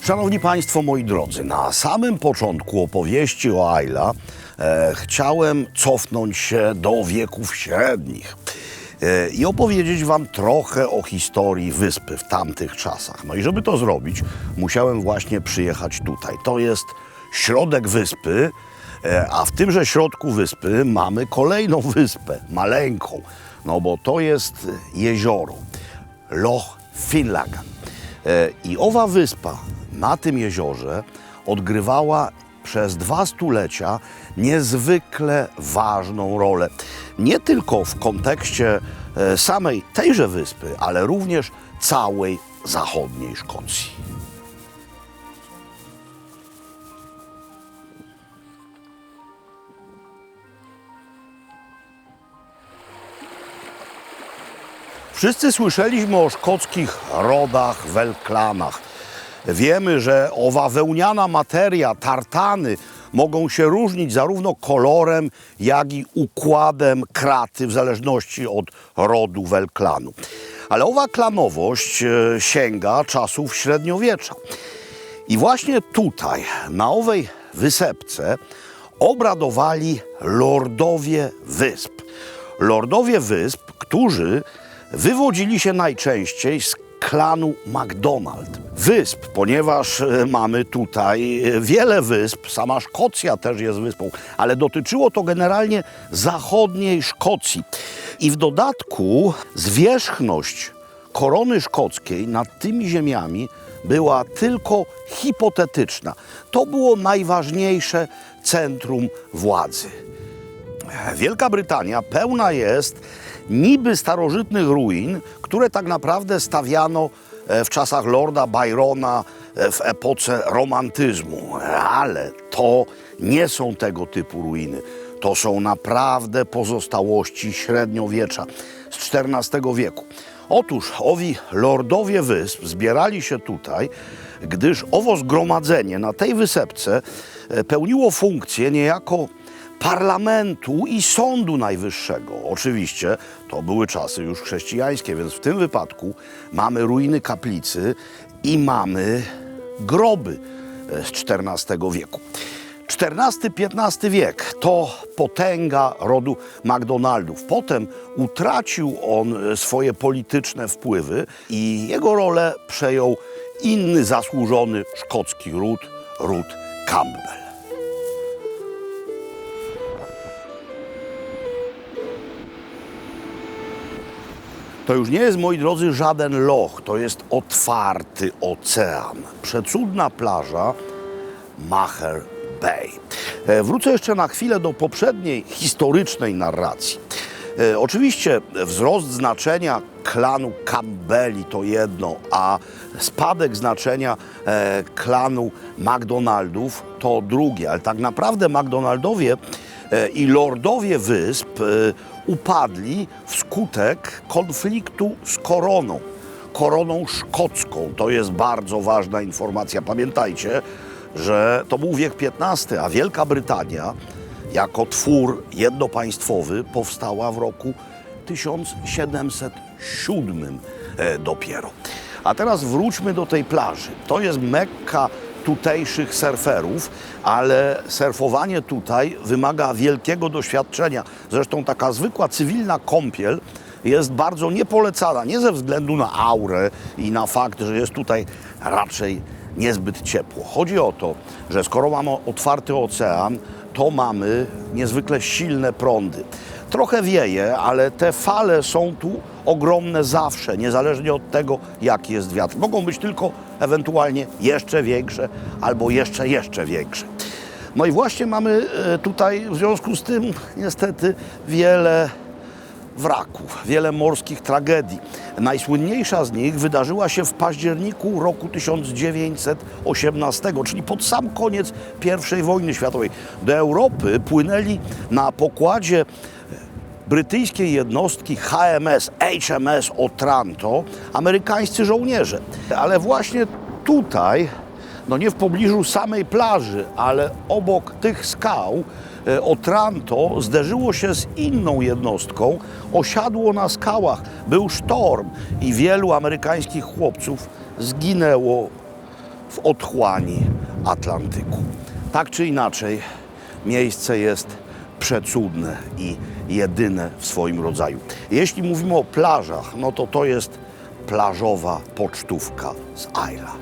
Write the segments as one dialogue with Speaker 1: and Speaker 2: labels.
Speaker 1: Szanowni Państwo, moi drodzy, na samym początku opowieści o Ayla chciałem cofnąć się do wieków średnich i opowiedzieć Wam trochę o historii wyspy w tamtych czasach. No i żeby to zrobić, musiałem właśnie przyjechać tutaj. To jest środek wyspy, a w tymże środku wyspy mamy kolejną wyspę, maleńką, no bo to jest jezioro, Loch Finlagan. I owa wyspa na tym jeziorze odgrywała przez 2 stulecia niezwykle ważną rolę. Nie tylko w kontekście samej tejże wyspy, ale również całej zachodniej Szkocji. Wszyscy słyszeliśmy o szkockich rodach, welklanach. Wiemy, że owa wełniana materia, tartany, mogą się różnić zarówno kolorem, jak i układem kraty, w zależności od rodu welklanu. Ale owa klanowość sięga czasów średniowiecza. I właśnie tutaj, na owej wysepce, obradowali lordowie wysp. Lordowie wysp, którzy wywodzili się najczęściej z klanu MacDonald. Wysp, ponieważ mamy tutaj wiele wysp, sama Szkocja też jest wyspą, ale dotyczyło to generalnie zachodniej Szkocji. I w dodatku zwierzchność korony szkockiej nad tymi ziemiami była tylko hipotetyczna. To było najważniejsze centrum władzy. Wielka Brytania pełna jest niby starożytnych ruin, które tak naprawdę stawiano w czasach Lorda Byrona, w epoce romantyzmu. Ale to nie są tego typu ruiny. To są naprawdę pozostałości średniowiecza z XIV wieku. Otóż owi lordowie wysp zbierali się tutaj, gdyż owo zgromadzenie na tej wysepce pełniło funkcję niejako parlamentu i sądu najwyższego. Oczywiście to były czasy już chrześcijańskie, więc w tym wypadku mamy ruiny kaplicy i mamy groby z XIV wieku. XIV-XV wiek to potęga rodu MacDonaldów. Potem utracił on swoje polityczne wpływy i jego rolę przejął inny zasłużony szkocki ród Campbell. To już nie jest, moi drodzy, żaden loch, to jest otwarty ocean. Przecudna plaża Maher Bay. Wrócę jeszcze na chwilę do poprzedniej historycznej narracji. Oczywiście wzrost znaczenia klanu Campbelli to jedno, a spadek znaczenia klanu MacDonaldów to drugie. Ale tak naprawdę MacDonaldowie i lordowie wysp upadli wskutek konfliktu z koroną szkocką. To jest bardzo ważna informacja. Pamiętajcie, że to był wiek XV, a Wielka Brytania jako twór jednopaństwowy powstała w roku 1707 dopiero. A teraz wróćmy do tej plaży. To jest Mekka tutejszych surferów, ale surfowanie tutaj wymaga wielkiego doświadczenia. Zresztą taka zwykła cywilna kąpiel jest bardzo niepolecana, nie ze względu na aurę i na fakt, że jest tutaj raczej niezbyt ciepło. Chodzi o to, że skoro mamy otwarty ocean, to mamy niezwykle silne prądy. Trochę wieje, ale te fale są tu ogromne zawsze, niezależnie od tego, jaki jest wiatr. Mogą być tylko ewentualnie jeszcze większe albo jeszcze większe. No i właśnie mamy tutaj w związku z tym niestety wiele wraków, wiele morskich tragedii. Najsłynniejsza z nich wydarzyła się w październiku roku 1918, czyli pod sam koniec I wojny światowej. Do Europy płynęli na pokładzie brytyjskiej jednostki HMS Otranto amerykańscy żołnierze. Ale właśnie tutaj, no nie w pobliżu samej plaży, ale obok tych skał, Otranto zderzyło się z inną jednostką, osiadło na skałach, był sztorm i wielu amerykańskich chłopców zginęło w otchłani Atlantyku. Tak czy inaczej, miejsce jest przecudne i jedyne w swoim rodzaju. Jeśli mówimy o plażach, no to jest plażowa pocztówka z Isla.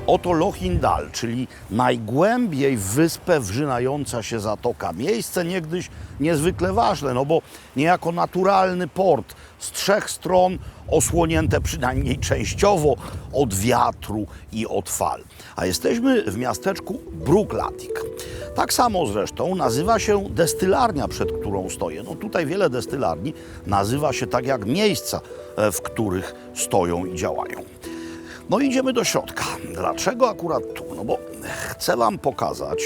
Speaker 1: Oto Lochindal, czyli najgłębiej w wyspę wrzynająca się zatoka. Miejsce niegdyś niezwykle ważne, no bo niejako naturalny port z trzech stron osłonięte przynajmniej częściowo od wiatru i od fal. A jesteśmy w miasteczku Bruichladdich. Tak samo zresztą nazywa się destylarnia, przed którą stoję. No tutaj wiele destylarni nazywa się tak jak miejsca, w których stoją i działają. No idziemy do środka. Dlaczego akurat tu? No bo chcę wam pokazać,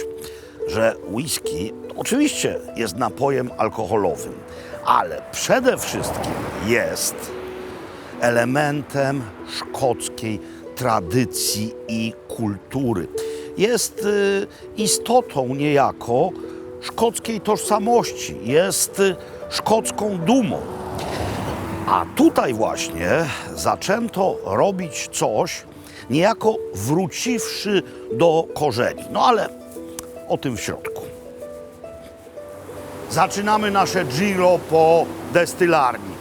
Speaker 1: że whisky oczywiście jest napojem alkoholowym, ale przede wszystkim jest elementem szkockiej tradycji i kultury. Jest istotą niejako szkockiej tożsamości, jest szkocką dumą. A tutaj właśnie zaczęto robić coś, niejako wróciwszy do korzeni. No ale o tym w środku. Zaczynamy nasze giro po destylarni.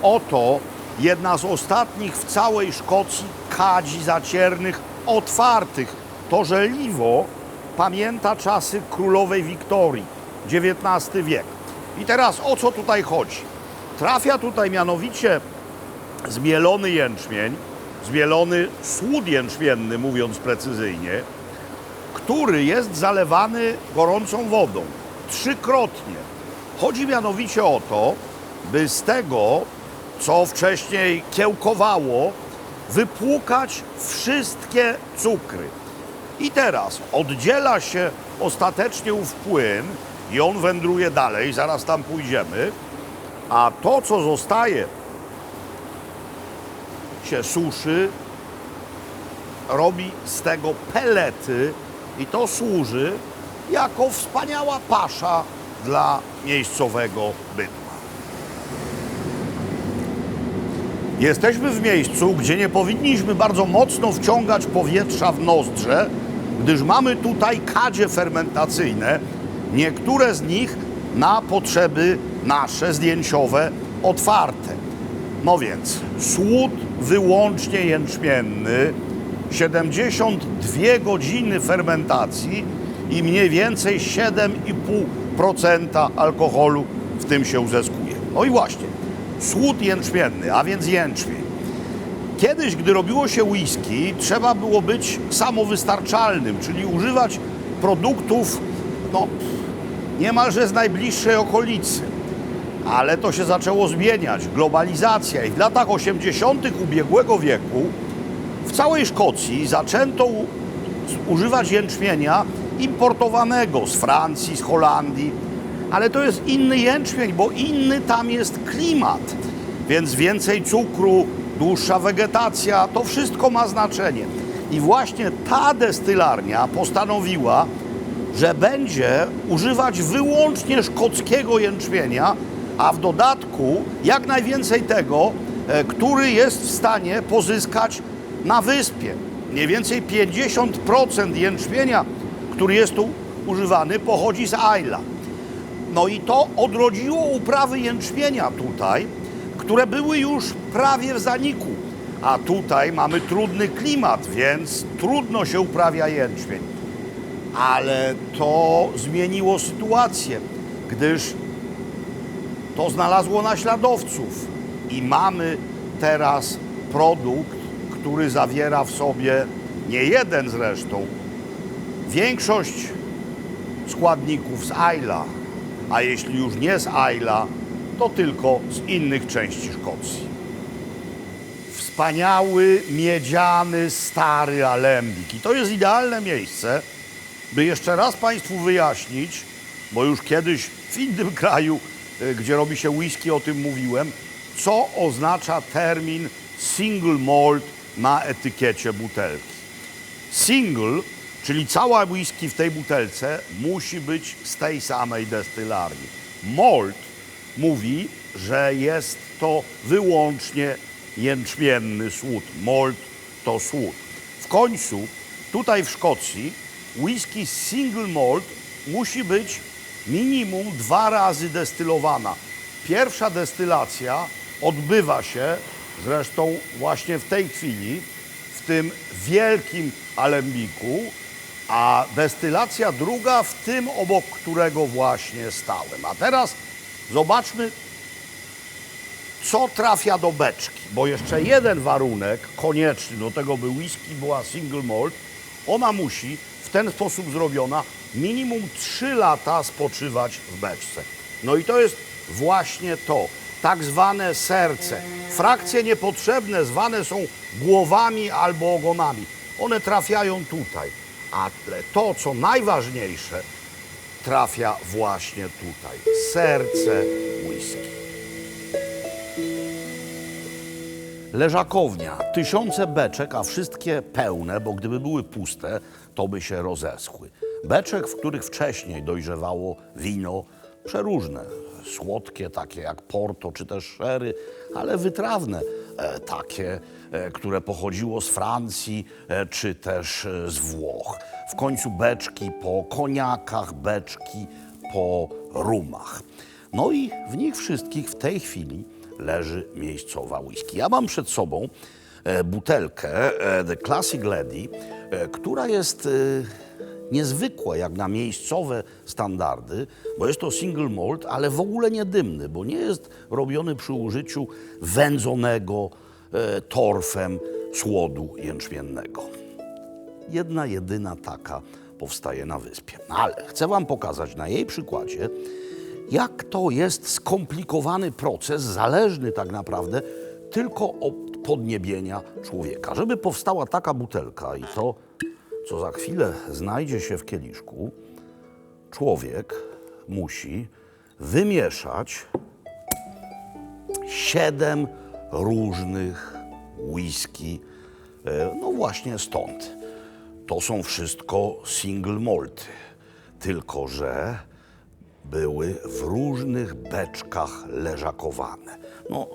Speaker 1: Oto jedna z ostatnich w całej Szkocji kadzi zaciernych otwartych. To żeliwo pamięta czasy królowej Wiktorii, XIX wiek. I teraz o co tutaj chodzi? Trafia tutaj mianowicie zmielony jęczmień, zmielony słód jęczmienny, mówiąc precyzyjnie, który jest zalewany gorącą wodą trzykrotnie. Chodzi mianowicie o to, by z tego, co wcześniej kiełkowało, wypłukać wszystkie cukry. I teraz oddziela się ostatecznie ów płyn i on wędruje dalej, zaraz tam pójdziemy. A to, co zostaje, się suszy, robi z tego pelety i to służy jako wspaniała pasza dla miejscowego bydła. Jesteśmy w miejscu, gdzie nie powinniśmy bardzo mocno wciągać powietrza w nozdrze, gdyż mamy tutaj kadzie fermentacyjne, niektóre z nich na potrzeby nasze zdjęciowe otwarte. No więc słód wyłącznie jęczmienny, 72 godziny fermentacji i mniej więcej 7,5% alkoholu w tym się uzyskuje. No i właśnie, słód jęczmienny, a więc jęczmień. Kiedyś, gdy robiło się whisky, trzeba było być samowystarczalnym, czyli używać produktów niemalże z najbliższej okolicy. Ale to się zaczęło zmieniać, globalizacja i w latach 80. ubiegłego wieku w całej Szkocji zaczęto używać jęczmienia importowanego z Francji, z Holandii, ale to jest inny jęczmień, bo inny tam jest klimat, więc więcej cukru, dłuższa wegetacja, to wszystko ma znaczenie. I właśnie ta destylarnia postanowiła, że będzie używać wyłącznie szkockiego jęczmienia, a w dodatku jak najwięcej tego, który jest w stanie pozyskać na wyspie. Mniej więcej 50% jęczmienia, który jest tu używany, pochodzi z Isla. No i to odrodziło uprawy jęczmienia tutaj, które były już prawie w zaniku. A tutaj mamy trudny klimat, więc trudno się uprawia jęczmień. Ale to zmieniło sytuację, gdyż to znalazło naśladowców i mamy teraz produkt, który zawiera w sobie, nie jeden zresztą, większość składników z Isla, a jeśli już nie z Isla, to tylko z innych części Szkocji. Wspaniały, miedziany, stary alembik. I to jest idealne miejsce, by jeszcze raz Państwu wyjaśnić, bo już kiedyś w innym kraju, gdzie robi się whisky, o tym mówiłem, co oznacza termin single malt na etykiecie butelki. Single, Czyli cała whisky w tej butelce musi być z tej samej destylarni. Malt mówi, że jest to wyłącznie jęczmienny słód. Malt to słód. W końcu tutaj w Szkocji whisky single malt musi być minimum 2 razy destylowana. Pierwsza destylacja odbywa się zresztą właśnie w tej chwili w tym wielkim alembiku, a destylacja druga w tym, obok którego właśnie stałem. A teraz zobaczmy, co trafia do beczki, bo jeszcze jeden warunek konieczny do tego, by whisky była single malt, ona musi w ten sposób zrobiona minimum 3 lata spoczywać w beczce. No i to jest właśnie to, tak zwane serce. Frakcje niepotrzebne zwane są głowami albo ogonami. One trafiają tutaj, ale to, co najważniejsze, trafia właśnie tutaj. Serce whisky. Leżakownia, tysiące beczek, a wszystkie pełne, bo gdyby były puste, to by się rozeschły. Beczek, w których wcześniej dojrzewało wino przeróżne, słodkie, takie jak Porto czy też sherry, ale wytrawne, takie, które pochodziło z Francji czy też z Włoch. W końcu beczki po koniakach, beczki po rumach. No i w nich wszystkich w tej chwili leży miejscowa whisky. Ja mam przed sobą butelkę The Classic Lady, która jest niezwykła jak na miejscowe standardy, bo jest to single malt, ale w ogóle nie dymny, bo nie jest robiony przy użyciu wędzonego torfem słodu jęczmiennego. Jedna, jedyna taka powstaje na wyspie. Ale chcę wam pokazać na jej przykładzie, jak to jest skomplikowany proces, zależny tak naprawdę tylko od podniebienia człowieka. Żeby powstała taka butelka i to, co za chwilę znajdzie się w kieliszku, człowiek musi wymieszać 7 różnych whisky. No właśnie stąd. To są wszystko single malty, tylko że były w różnych beczkach leżakowane. No,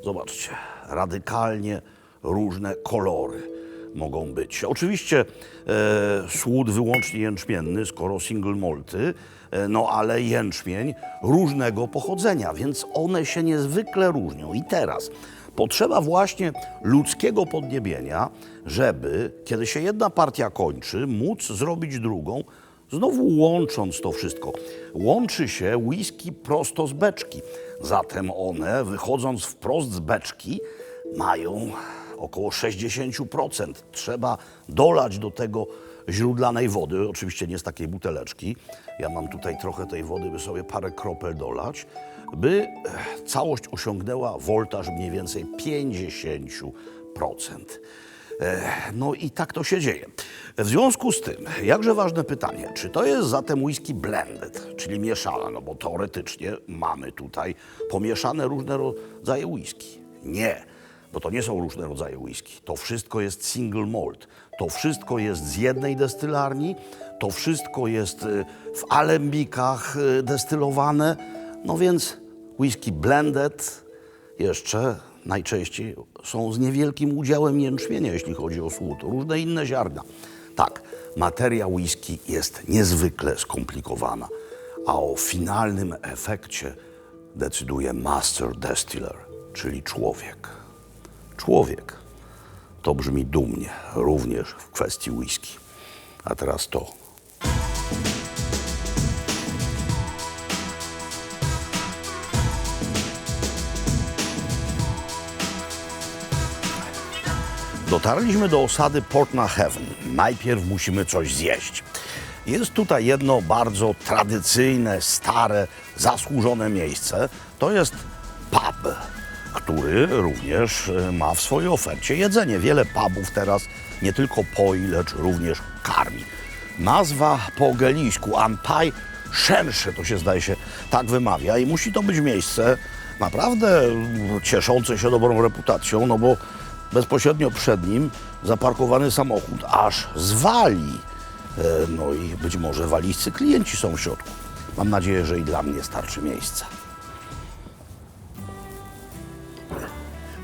Speaker 1: zobaczcie, radykalnie różne kolory mogą być. Oczywiście słód wyłącznie jęczmienny, skoro single malty, no ale jęczmień różnego pochodzenia, więc one się niezwykle różnią. I teraz potrzeba właśnie ludzkiego podniebienia, żeby, kiedy się jedna partia kończy, móc zrobić drugą, znowu łącząc to wszystko. Łączy się whisky prosto z beczki. Zatem one, wychodząc wprost z beczki, mają około 60%. Trzeba dolać do tego źródlanej wody, oczywiście nie z takiej buteleczki. Ja mam tutaj trochę tej wody, by sobie parę kropel dolać, by całość osiągnęła woltaż mniej więcej 50%. No i tak to się dzieje. W związku z tym, jakże ważne pytanie, czy to jest zatem whisky blended, czyli mieszane, no bo teoretycznie mamy tutaj pomieszane różne rodzaje whisky. Nie, bo to nie są różne rodzaje whisky. To wszystko jest single malt. To wszystko jest z jednej destylarni, to wszystko jest w alembikach destylowane, no więc whisky blended jeszcze najczęściej są z niewielkim udziałem jęczmienia, jeśli chodzi o słód, różne inne ziarna. Tak, materia whisky jest niezwykle skomplikowana, a o finalnym efekcie decyduje master distiller, czyli człowiek. Człowiek. To brzmi dumnie, również w kwestii whisky. A teraz to. Dotarliśmy do osady Portnaheaven. Najpierw musimy coś zjeść. Jest tutaj jedno bardzo tradycyjne, stare, zasłużone miejsce. To jest pub, który również ma w swojej ofercie jedzenie. Wiele pubów teraz nie tylko poi, lecz również karmi. Nazwa po gelijsku, Anpai Shensze, to się zdaje się tak wymawia i musi to być miejsce naprawdę cieszące się dobrą reputacją, no bo bezpośrednio przed nim zaparkowany samochód aż zwali No i być może walizcy klienci są w środku. Mam nadzieję, że i dla mnie starczy miejsca.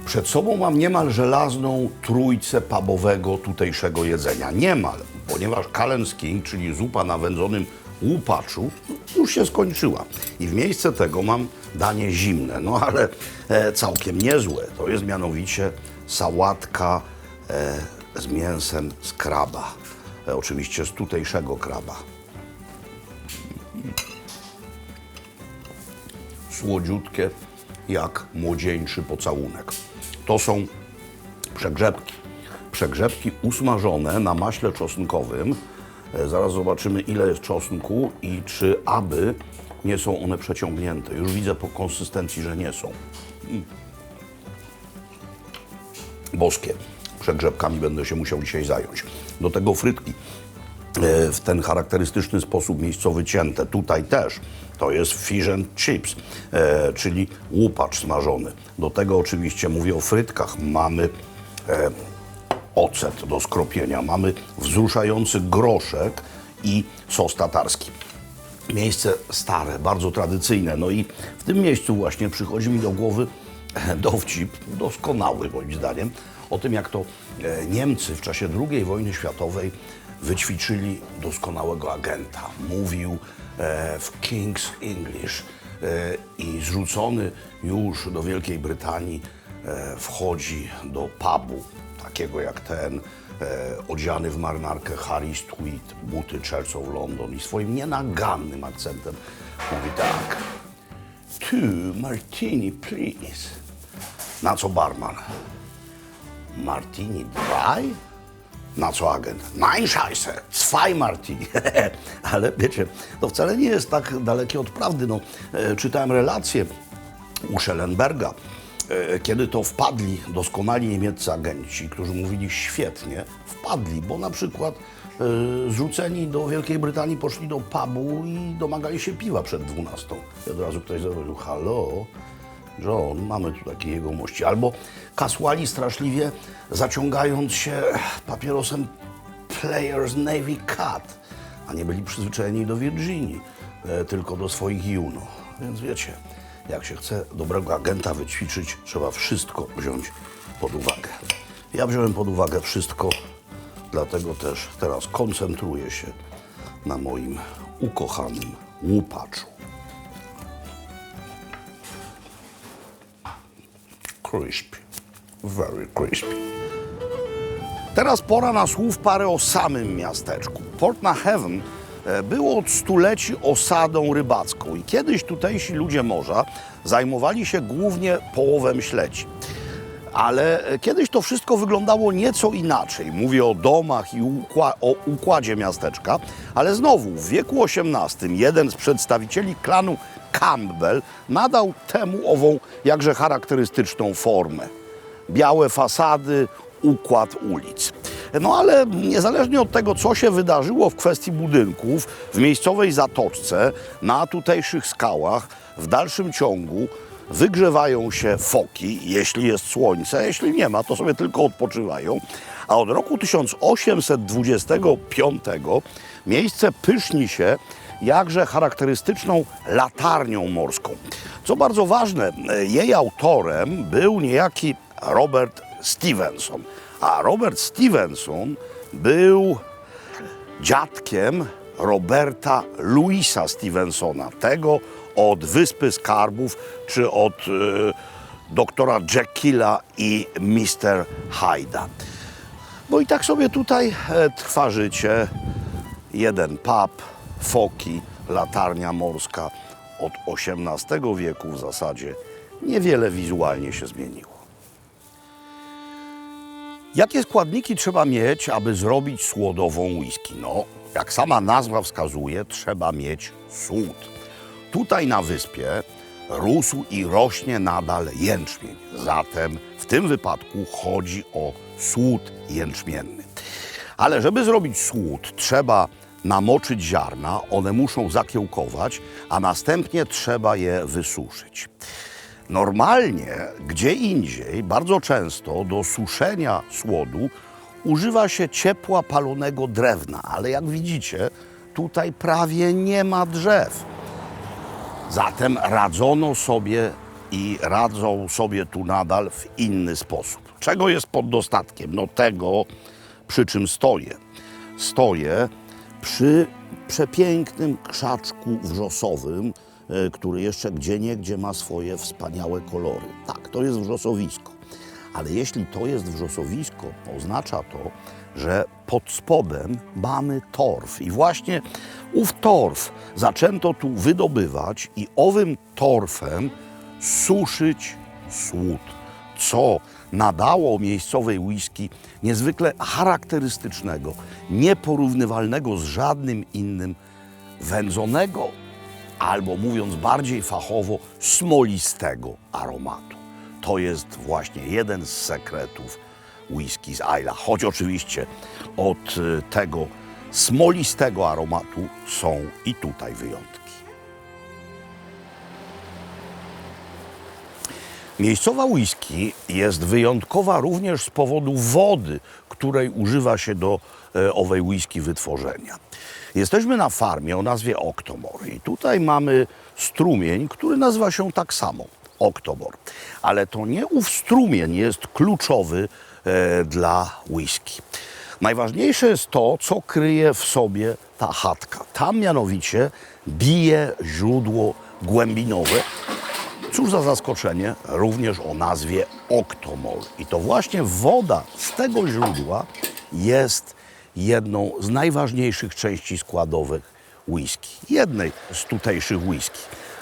Speaker 1: Przed sobą mam niemal żelazną trójcę pubowego tutejszego jedzenia. Niemal, ponieważ Cullen's King, czyli zupa na wędzonym łupaczu, już się skończyła. I w miejsce tego mam danie zimne, no ale całkiem niezłe. To jest mianowicie sałatka z mięsem z kraba. Oczywiście z tutejszego kraba. Słodziutkie jak młodzieńczy pocałunek. To są przegrzebki. Przegrzebki usmażone na maśle czosnkowym. Zaraz zobaczymy, ile jest czosnku i czy aby nie są one przeciągnięte. Już widzę po konsystencji, że nie są. Boskie. Przegrzebkami będę się musiał dzisiaj zająć. Do tego frytki w ten charakterystyczny sposób miejscowy cięte. Tutaj też. To jest fish and chips, czyli łupacz smażony. Do tego oczywiście mówię o frytkach. Mamy ocet do skropienia, mamy wzruszający groszek i sos tatarski. Miejsce stare, bardzo tradycyjne. No i w tym miejscu właśnie przychodzi mi do głowy dowcip, doskonały moim zdaniem, o tym, jak to Niemcy w czasie II wojny światowej wyćwiczyli doskonałego agenta. Mówił w King's English i zrzucony już do Wielkiej Brytanii wchodzi do pubu, takiego jak ten, odziany w marynarkę Harris Tweed, buty Church of London i swoim nienagannym akcentem mówi tak: "Two martini, please". Na co barman? "Martini dry?" Na co agent? "Nein, Scheiße, zwei Martini". Ale wiecie, to wcale nie jest tak dalekie od prawdy. No, czytałem relacje u Schellenberga, kiedy to wpadli doskonali niemieccy agenci, którzy mówili świetnie, wpadli, bo na przykład zrzuceni do Wielkiej Brytanii poszli do pubu i domagali się piwa przed 12. I od razu ktoś zauważył: "Halo, John, mamy tu takie jegomości". Albo kasłali straszliwie, zaciągając się papierosem Players Navy Cut, a nie byli przyzwyczajeni do Virginii, tylko do swoich Juno. Więc wiecie, jak się chce dobrego agenta wyćwiczyć, trzeba wszystko wziąć pod uwagę. Ja wziąłem pod uwagę wszystko, dlatego też teraz koncentruję się na moim ukochanym łupaczu. Crispy, very crispy. Teraz pora na słów parę o samym miasteczku. Port na Heaven było od stuleci osadą rybacką i kiedyś tutejsi ludzie morza zajmowali się głównie połowem śledzi. Ale kiedyś to wszystko wyglądało nieco inaczej. Mówię o domach i o układzie miasteczka, ale znowu w wieku XVIII jeden z przedstawicieli klanu Campbell nadał temu ową jakże charakterystyczną formę. Białe fasady, układ ulic. No ale niezależnie od tego, co się wydarzyło w kwestii budynków, w miejscowej zatoczce, na tutejszych skałach, w dalszym ciągu wygrzewają się foki, jeśli jest słońce, jeśli nie ma, to sobie tylko odpoczywają. A od roku 1825 miejsce pyszni się jakże charakterystyczną latarnią morską. Co bardzo ważne, jej autorem był niejaki Robert Stevenson. A Robert Stevenson był dziadkiem Roberta Louisa Stevensona, tego od Wyspy Skarbów, czy od doktora Jekylla i Mr. Hyde'a. No i tak sobie tutaj trwa życie. Jeden pub, foki, latarnia morska. Od XVIII wieku w zasadzie niewiele wizualnie się zmieniło. Jakie składniki trzeba mieć, aby zrobić słodową whisky? No, jak sama nazwa wskazuje, trzeba mieć słód. Tutaj na wyspie rósł i rośnie nadal jęczmień. Zatem w tym wypadku chodzi o słód jęczmienny. Ale żeby zrobić słód, trzeba namoczyć ziarna, one muszą zakiełkować, a następnie trzeba je wysuszyć. Normalnie, gdzie indziej, bardzo często do suszenia słodu używa się ciepła palonego drewna, ale jak widzicie, tutaj prawie nie ma drzew. Zatem radzono sobie i radzą sobie tu nadal w inny sposób. Czego jest pod dostatkiem? No tego, przy czym stoję. Stoję przy przepięknym krzaczku wrzosowym, który jeszcze gdzieniegdzie ma swoje wspaniałe kolory. Tak, to jest wrzosowisko. Ale jeśli to jest wrzosowisko, oznacza to, że pod spodem mamy torf. I właśnie ów torf zaczęto tu wydobywać i owym torfem suszyć słód, co nadało miejscowej whisky niezwykle charakterystycznego, nieporównywalnego z żadnym innym wędzonego, albo mówiąc bardziej fachowo, smolistego aromatu. To jest właśnie jeden z sekretów whisky z Islay. Choć oczywiście od tego smolistego aromatu są i tutaj wyjątki. Miejscowa whisky jest wyjątkowa również z powodu wody, której używa się do owej whisky wytworzenia. Jesteśmy na farmie o nazwie Octomore i tutaj mamy strumień, który nazywa się tak samo Octomore. Ale to nie ów strumień jest kluczowy dla whisky. Najważniejsze jest to, co kryje w sobie ta chatka. Tam mianowicie bije źródło głębinowe. Cóż za zaskoczenie, również o nazwie Octomore. I to właśnie woda z tego źródła jest jedną z najważniejszych części składowych whisky. Jednej z tutejszych whisky.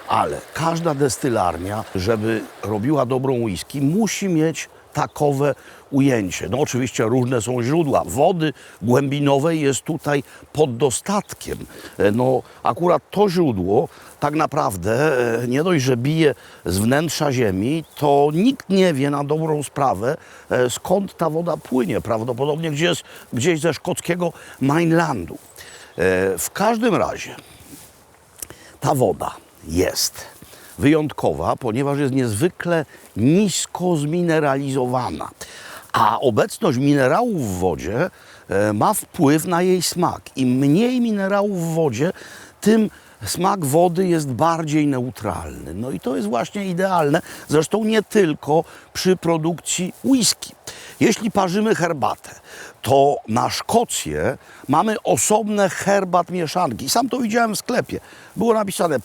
Speaker 1: Ale każda destylarnia, żeby robiła dobrą whisky, musi mieć takowe ujęcie. No oczywiście różne są źródła. Wody głębinowej jest tutaj pod dostatkiem. No akurat to źródło tak naprawdę nie dość, że bije z wnętrza ziemi, to nikt nie wie na dobrą sprawę, skąd ta woda płynie. Prawdopodobnie gdzieś ze szkockiego Mainlandu. W każdym razie ta woda jest wyjątkowa, ponieważ jest niezwykle nisko zmineralizowana. A obecność minerałów w wodzie ma wpływ na jej smak. Im mniej minerałów w wodzie, tym smak wody jest bardziej neutralny. No i to jest właśnie idealne, zresztą nie tylko przy produkcji whisky. Jeśli parzymy herbatę, to na Szkocję mamy osobne herbat mieszanki. Sam to widziałem w sklepie. Było napisane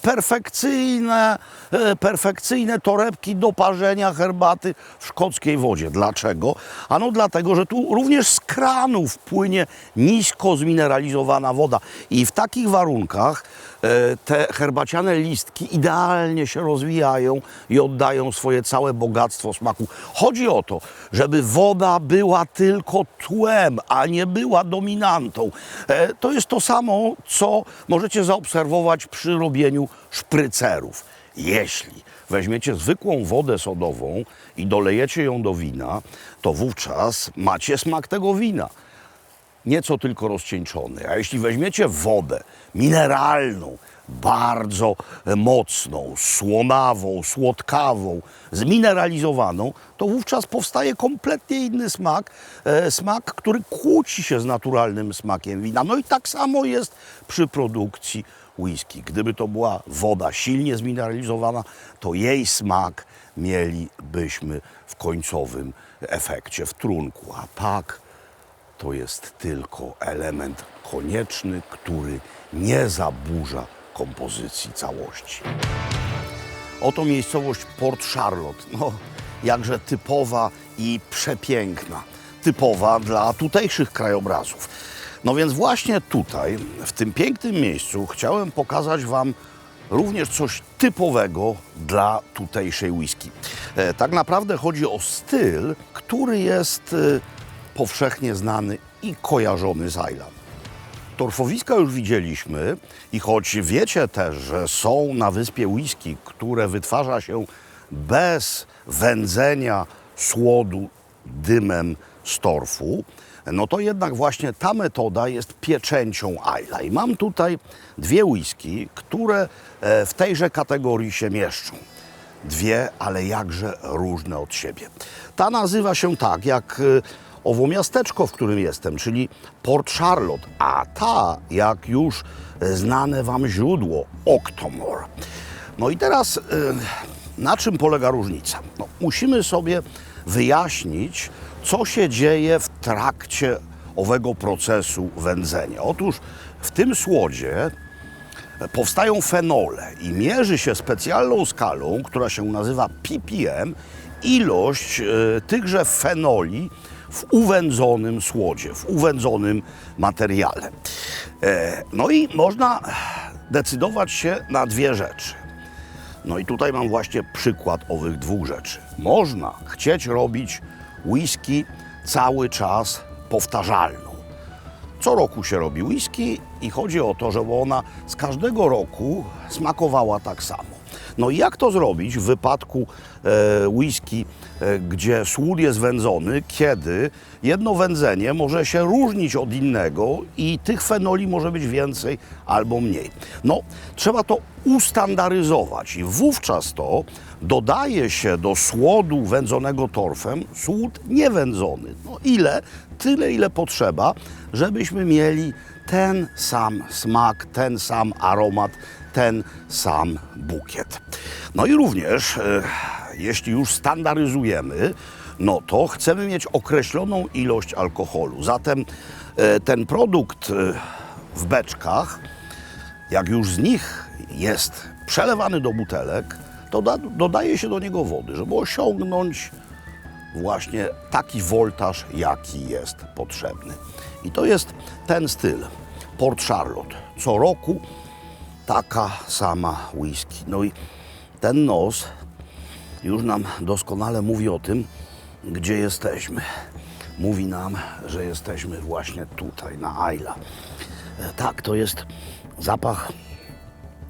Speaker 1: perfekcyjne torebki do parzenia herbaty w szkockiej wodzie. Dlaczego? Ano dlatego, że tu również z kranów płynie nisko zmineralizowana woda. I w takich warunkach te herbaciane listki idealnie się rozwijają i oddają swoje całe bogactwo smaku. Chodzi o to, żeby woda była tylko tłem, a nie była dominantą. To jest to samo, co możecie zaobserwować przy robieniu szprycerów. Jeśli weźmiecie zwykłą wodę sodową i dolejecie ją do wina, to wówczas macie smak tego wina. Nieco tylko rozcieńczony. A jeśli weźmiecie wodę mineralną, bardzo mocną, słonawą, słodkawą, zmineralizowaną, to wówczas powstaje kompletnie inny smak. Smak, który kłóci się z naturalnym smakiem wina. No i tak samo jest przy produkcji whisky. Gdyby to była woda silnie zmineralizowana, to jej smak mielibyśmy w końcowym efekcie, w trunku. A tak to jest tylko element konieczny, który nie zaburza kompozycji całości. Oto miejscowość Port Charlotte. No, jakże typowa i przepiękna. Typowa dla tutejszych krajobrazów. No więc właśnie tutaj, w tym pięknym miejscu, chciałem pokazać Wam również coś typowego dla tutejszej whisky. Tak naprawdę chodzi o styl, który jest powszechnie znany i kojarzony z Islay. Torfowiska już widzieliśmy i choć wiecie też, że są na wyspie whisky, które wytwarza się bez wędzenia słodu dymem z torfu, no to jednak właśnie ta metoda jest pieczęcią Islay. Mam tutaj dwie whisky, które w tejże kategorii się mieszczą. Dwie, ale jakże różne od siebie. Ta nazywa się tak, jak owo miasteczko, w którym jestem, czyli Port Charlotte, a ta, jak już znane Wam źródło, Octomore. No i teraz na czym polega różnica? No, musimy sobie wyjaśnić, co się dzieje w trakcie owego procesu wędzenia. Otóż w tym słodzie powstają fenole i mierzy się specjalną skalą, która się nazywa ppm, ilość tychże fenoli w uwędzonym słodzie, w uwędzonym materiale. No i można decydować się na dwie rzeczy. No i tutaj mam właśnie przykład owych dwóch rzeczy. Można chcieć robić whisky cały czas powtarzalną. Co roku się robi whisky i chodzi o to, żeby ona z każdego roku smakowała tak samo. No i jak to zrobić w wypadku whisky, gdzie słód jest wędzony, kiedy jedno wędzenie może się różnić od innego i tych fenoli może być więcej albo mniej. No, trzeba to ustandaryzować i wówczas to dodaje się do słodu wędzonego torfem słód niewędzony. No ile? Tyle, ile potrzeba, żebyśmy mieli ten sam smak, ten sam aromat, ten sam bukiet. No i również, jeśli już standaryzujemy, no to chcemy mieć określoną ilość alkoholu. Zatem ten produkt w beczkach, jak już z nich jest przelewany do butelek, to dodaje się do niego wody, żeby osiągnąć właśnie taki woltaż, jaki jest potrzebny. I to jest ten styl, Port Charlotte. Co roku taka sama whisky. No i ten nos już nam doskonale mówi o tym, gdzie jesteśmy. Mówi nam, że jesteśmy właśnie tutaj, na Islay. Tak, to jest zapach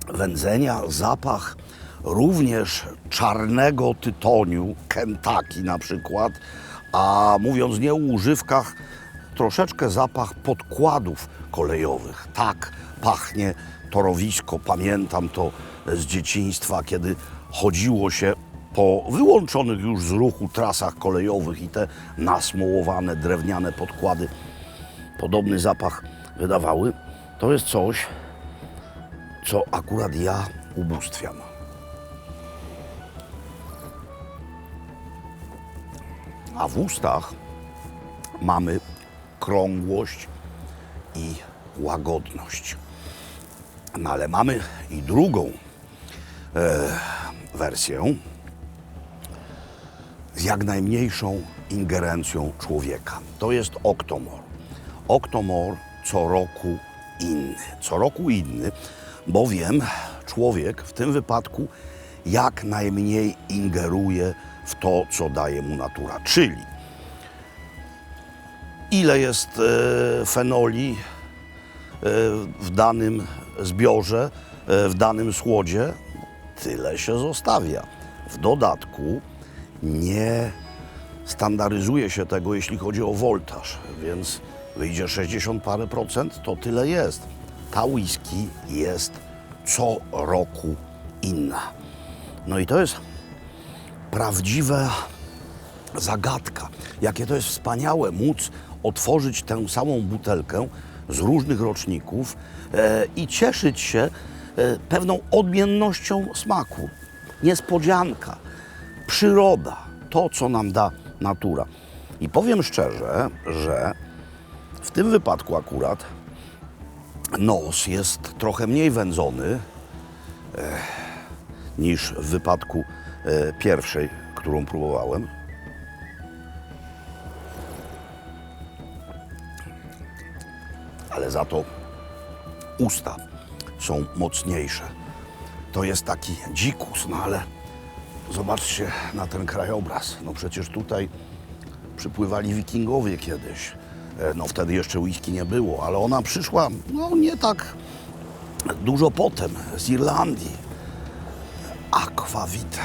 Speaker 1: wędzenia, zapach również czarnego tytoniu, Kentucky na przykład, a mówiąc nie o używkach, troszeczkę zapach podkładów kolejowych. Tak pachnie torowisko. Pamiętam to z dzieciństwa, kiedy chodziło się po wyłączonych już z ruchu trasach kolejowych i te nasmołowane drewniane podkłady podobny zapach wydawały. To jest coś, co akurat ja ubóstwiam. A w ustach mamy krągłość i łagodność. No ale mamy i drugą wersję z jak najmniejszą ingerencją człowieka. To jest Octomore. Octomore co roku inny. Co roku inny, bowiem człowiek w tym wypadku jak najmniej ingeruje w to, co daje mu natura. Czyli ile jest fenoli w danym zbiorze, w danym słodzie, tyle się zostawia. W dodatku nie standaryzuje się tego, jeśli chodzi o woltaż, więc wyjdzie 60 parę procent, to tyle jest. Ta whisky jest co roku inna. No i to jest prawdziwa zagadka. Jakie to jest wspaniałe móc otworzyć tę samą butelkę z różnych roczników i cieszyć się pewną odmiennością smaku. Niespodzianka, przyroda, to co nam da natura. I powiem szczerze, że w tym wypadku akurat nos jest trochę mniej wędzony niż w wypadku pierwszej, którą próbowałem. Ale za to usta są mocniejsze. To jest taki dzikus, no ale zobaczcie na ten krajobraz. No przecież tutaj przypływali wikingowie kiedyś. No wtedy jeszcze whisky nie było, ale ona przyszła, no nie tak dużo potem, z Irlandii. Aquavit.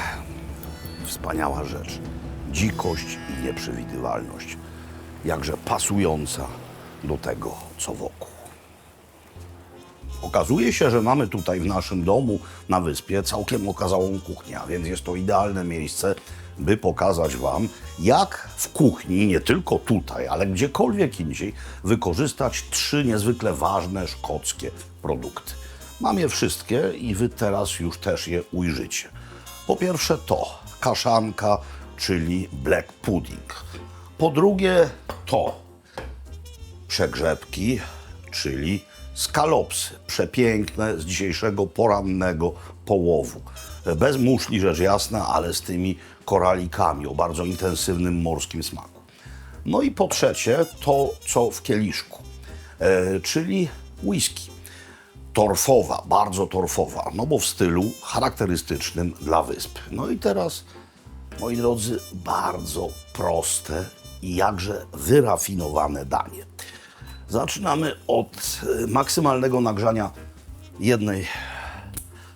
Speaker 1: Wspaniała rzecz. Dzikość i nieprzewidywalność. Jakże pasująca do tego, co wokół. Okazuje się, że mamy tutaj w naszym domu na wyspie całkiem okazałą kuchnię, a więc jest to idealne miejsce, by pokazać Wam, jak w kuchni, nie tylko tutaj, ale gdziekolwiek indziej, wykorzystać 3 niezwykle ważne szkockie produkty. Mam je wszystkie i Wy teraz już też je ujrzycie. Po pierwsze to kaszanka, czyli black pudding. Po drugie to przegrzebki, czyli skalopsy, przepiękne z dzisiejszego porannego połowu. Bez muszli, rzecz jasna, ale z tymi koralikami o bardzo intensywnym morskim smaku. No i po trzecie to, co w kieliszku, czyli whisky. Torfowa, bardzo torfowa, no bo w stylu charakterystycznym dla wysp. No i teraz, moi drodzy, bardzo proste i jakże wyrafinowane danie. Zaczynamy od maksymalnego nagrzania jednej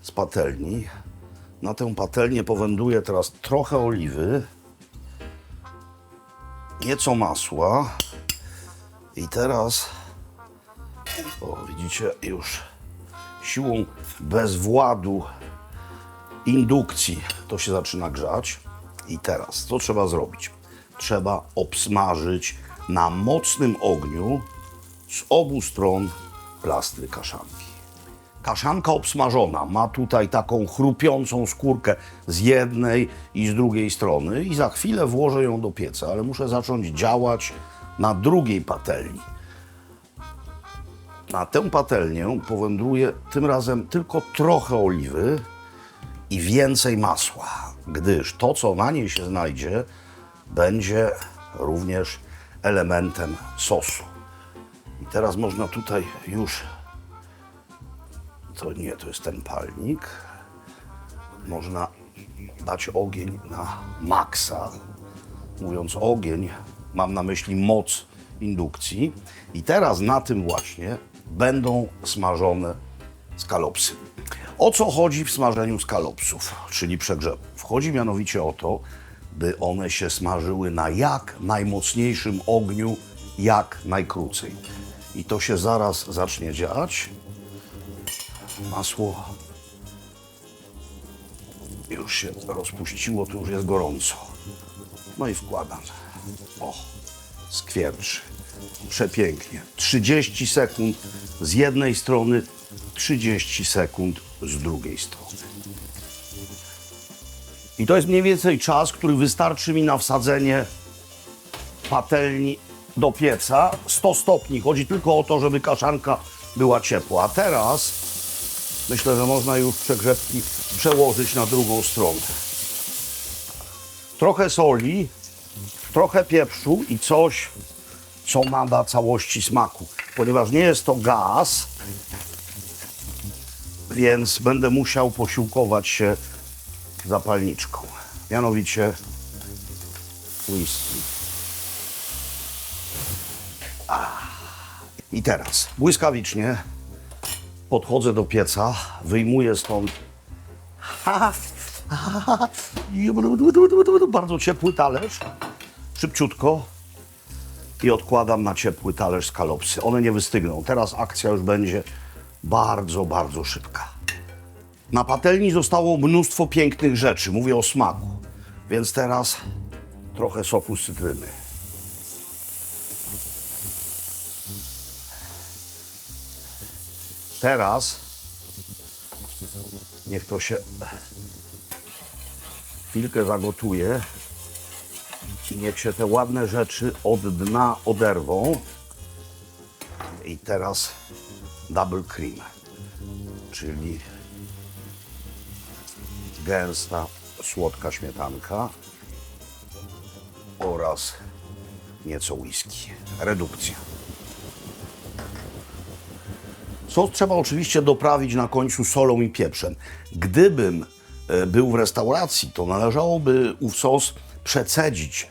Speaker 1: z patelni. Na tę patelnię powędruję teraz trochę oliwy, nieco masła i teraz, o widzicie, już siłą bezwładu indukcji to się zaczyna grzać. I teraz, co trzeba zrobić? Trzeba obsmażyć na mocnym ogniu z obu stron plastry kaszanki. Kaszanka obsmażona ma tutaj taką chrupiącą skórkę z jednej i z drugiej strony i za chwilę włożę ją do pieca, ale muszę zacząć działać na drugiej patelni. Na tę patelnię powędruje tym razem tylko trochę oliwy i więcej masła, gdyż to, co na niej się znajdzie, będzie również elementem sosu. I teraz można tutaj już, to nie, to jest ten palnik, można dać ogień na maksa. Mówiąc ogień, mam na myśli moc indukcji. I teraz na tym właśnie będą smażone skalopsy. O co chodzi w smażeniu skalopsów, czyli przegrzebów? Chodzi mianowicie o to, by one się smażyły na jak najmocniejszym ogniu, jak najkrócej. I to się zaraz zacznie dziać. Masło już się rozpuściło, to już jest gorąco. No i wkładam. O, skwierczy. Przepięknie. 30 sekund z jednej strony, 30 sekund z drugiej strony. I to jest mniej więcej czas, który wystarczy mi na wsadzenie patelni do pieca. 100 stopni. Chodzi tylko o to, żeby kaszanka była ciepła. A teraz myślę, że można już przegrzebki przełożyć na drugą stronę. Trochę soli, trochę pieprzu i coś, co nada całości smaku. Ponieważ nie jest to gaz, więc będę musiał posiłkować się zapalniczką. Mianowicie whisky. I teraz błyskawicznie podchodzę do pieca, wyjmuję stąd bardzo ciepły talerz, szybciutko i odkładam na ciepły talerz skalopsy. One nie wystygną. Teraz akcja już będzie bardzo, bardzo szybka. Na patelni zostało mnóstwo pięknych rzeczy, mówię o smaku, więc teraz trochę soku z cytryny. Teraz niech to się chwilkę zagotuje i niech się te ładne rzeczy od dna oderwą. I teraz double cream, czyli gęsta, słodka śmietanka oraz nieco whisky. Redukcja. Sos trzeba oczywiście doprawić na końcu solą i pieprzem. Gdybym był w restauracji, to należałoby ów sos przecedzić,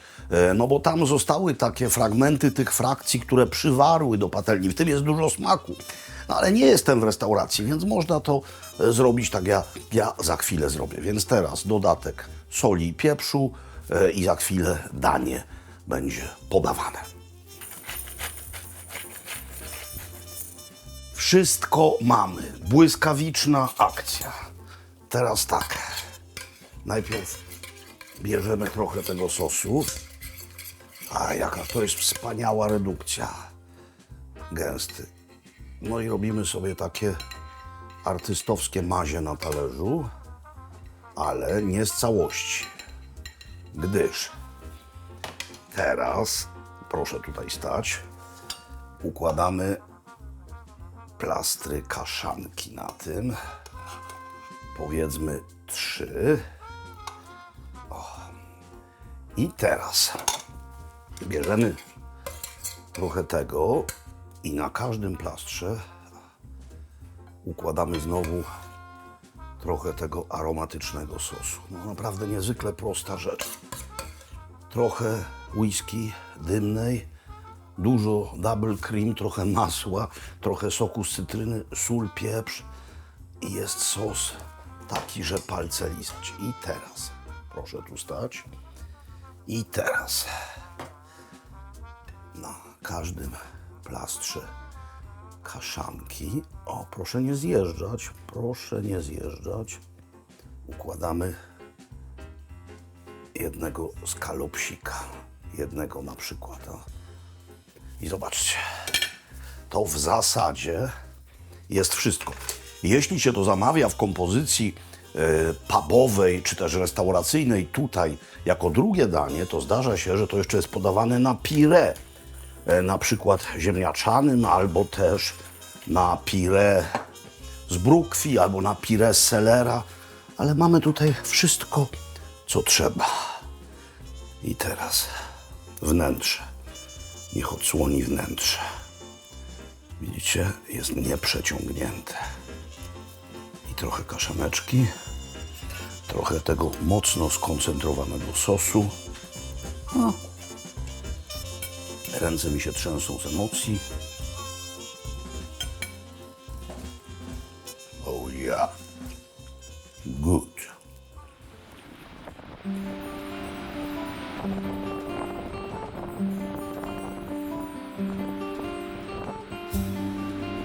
Speaker 1: no bo tam zostały takie fragmenty tych frakcji, które przywarły do patelni. W tym jest dużo smaku. No, ale nie jestem w restauracji, więc można to zrobić tak, jak ja za chwilę zrobię. Więc teraz dodatek soli i pieprzu i za chwilę danie będzie podawane. Wszystko mamy. Błyskawiczna akcja. Teraz tak. Najpierw bierzemy trochę tego sosu. A jaka to jest wspaniała redukcja. Gęsty. No i robimy sobie takie artystowskie mazie na talerzu, ale nie z całości. Gdyż teraz, proszę tutaj stać, układamy plastry kaszanki na tym. Powiedzmy 3. I teraz bierzemy trochę tego i na każdym plastrze układamy znowu trochę tego aromatycznego sosu. No naprawdę niezwykle prosta rzecz. Trochę whisky dymnej, dużo double cream, trochę masła, trochę soku z cytryny, sól, pieprz i jest sos taki, że palce lizać. I teraz, proszę tu stać, i teraz na każdym plastrze kaszanki, o proszę nie zjeżdżać, układamy jednego skalopsika, jednego na przykład. I zobaczcie, to w zasadzie jest wszystko. Jeśli się to zamawia w kompozycji pubowej czy też restauracyjnej tutaj jako drugie danie, to zdarza się, że to jeszcze jest podawane na pire, na przykład ziemniaczanym, albo też na pire z brukwi, albo na pire z selera, ale mamy tutaj wszystko, co trzeba. I teraz wnętrze. Niech odsłoni wnętrze. Widzicie, jest nieprzeciągnięte. I trochę kaszaneczki, trochę tego mocno skoncentrowanego sosu. No. Ręce mi się trzęsą z emocji. Oh yeah. Good.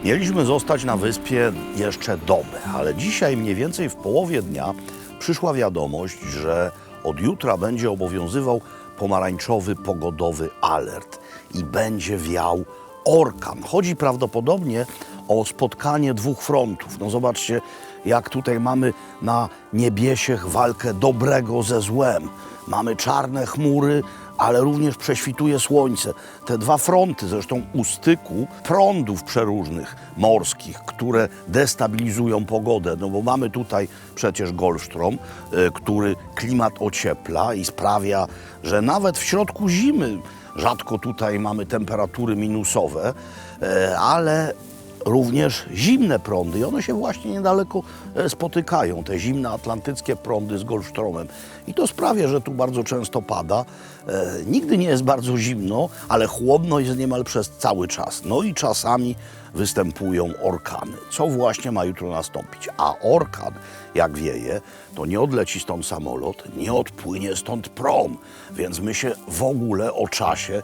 Speaker 1: Mieliśmy zostać na wyspie jeszcze dobę, ale dzisiaj mniej więcej w połowie dnia przyszła wiadomość, że od jutra będzie obowiązywał pomarańczowy pogodowy alert i będzie wiał orkan. Chodzi prawdopodobnie o spotkanie dwóch frontów. No zobaczcie, jak tutaj mamy na niebiesiech walkę dobrego ze złem. Mamy czarne chmury, ale również prześwituje słońce. Te dwa fronty, zresztą u styku prądów przeróżnych morskich, które destabilizują pogodę, no bo mamy tutaj przecież Golfstrom, który klimat ociepla i sprawia, że nawet w środku zimy rzadko tutaj mamy temperatury minusowe, ale również zimne prądy i one się właśnie niedaleko spotykają, te zimne atlantyckie prądy z Golfstromem. I to sprawia, że tu bardzo często pada. Nigdy nie jest bardzo zimno, ale chłodno jest niemal przez cały czas. No i czasami występują orkany, co właśnie ma jutro nastąpić. A orkan, jak wieje, to nie odleci stąd samolot, nie odpłynie stąd prom, więc my się w ogóle o czasie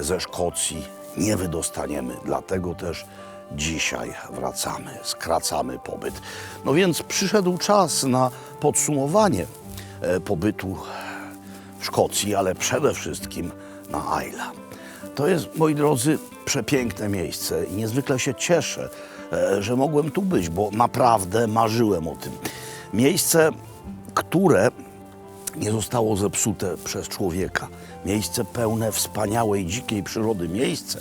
Speaker 1: ze Szkocji nie wydostaniemy. Dlatego też dzisiaj wracamy, skracamy pobyt. No więc przyszedł czas na podsumowanie pobytu w Szkocji, ale przede wszystkim na Islay. To jest, moi drodzy, przepiękne miejsce i niezwykle się cieszę, że mogłem tu być, bo naprawdę marzyłem o tym. Miejsce, które nie zostało zepsute przez człowieka. Miejsce pełne wspaniałej, dzikiej przyrody. Miejsce,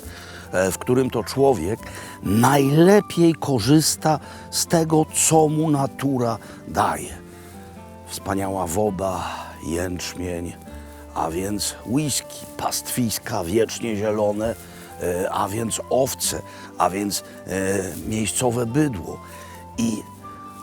Speaker 1: w którym to człowiek najlepiej korzysta z tego, co mu natura daje. Wspaniała woda, jęczmień, a więc whisky, pastwiska wiecznie zielone, a więc owce, a więc miejscowe bydło. I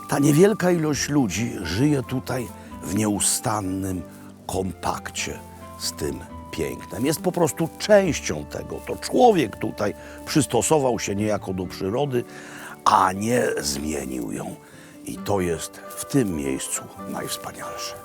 Speaker 1: ta niewielka ilość ludzi żyje tutaj w nieustannym kontakcie z tym pięknem. Jest po prostu częścią tego. To człowiek tutaj przystosował się niejako do przyrody, a nie zmienił ją. I to jest w tym miejscu najwspanialsze.